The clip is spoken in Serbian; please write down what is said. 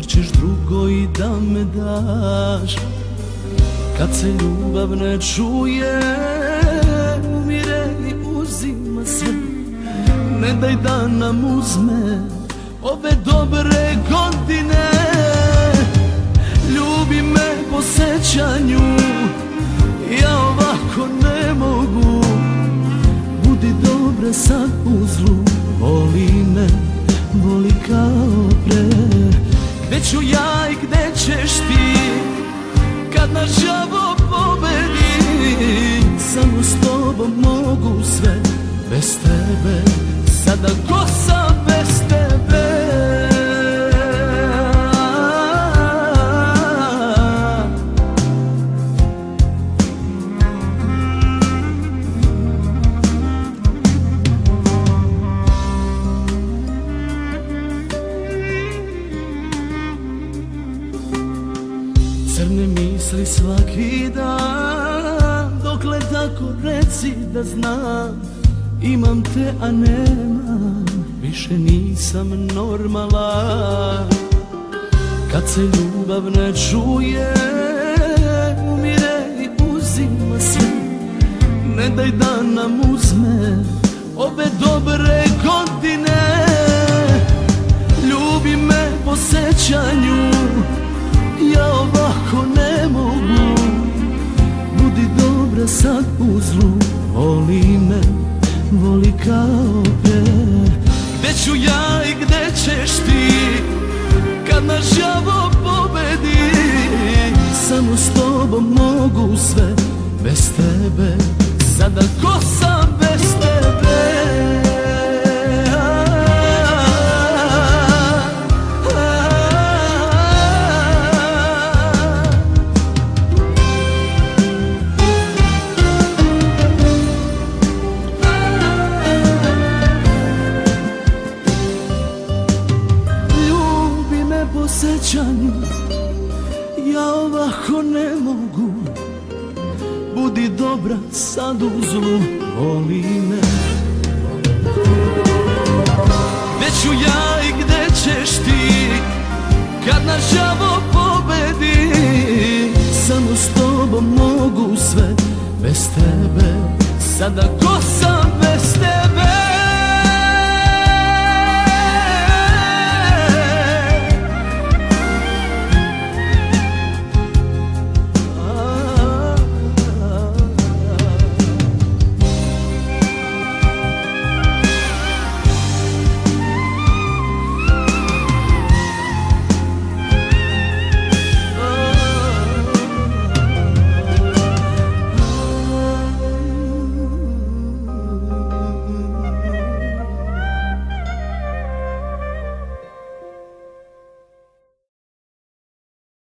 ćeš drugo i da me daš. Kad se ljubav ne čuje, umire i uzima sve. Ne daj da nam uzme ove dobre godine. Ljubi me po sećanju, ja ovako ne mogu. Budi dobra sad u zlu, voli me, voli kao pre. Gde ću ja i gde ćeš ti, kad nas đavo pobedi? Samo s tobom mogu sve, bez tebe sada ko sam bez tebe? Crne misli svaki dan, dokle tako reci da znam. Imam te, a nemam, više nisam normalan. Kad se ljubav ne čuje, umire i uzima sve. Ne daj da nam uzme ove dobre godine. Ljubi me po sećanju, ja ovako ne mogu. Budi dobra sad u zlu, voli me, voli kao pre. Gde ću ja i gde ćeš ti, kad nas đavo pobedi? Samo s tobom mogu sve, bez tebe sada ko sam bez tebe? Sećanju, ja ovako ne mogu. Budi dobra sad u zlu, voli me. Gde ću ja i gde ćeš ti, kad nas đavo pobedi? Samo s tobom mogu sve, bez tebe sada ko sam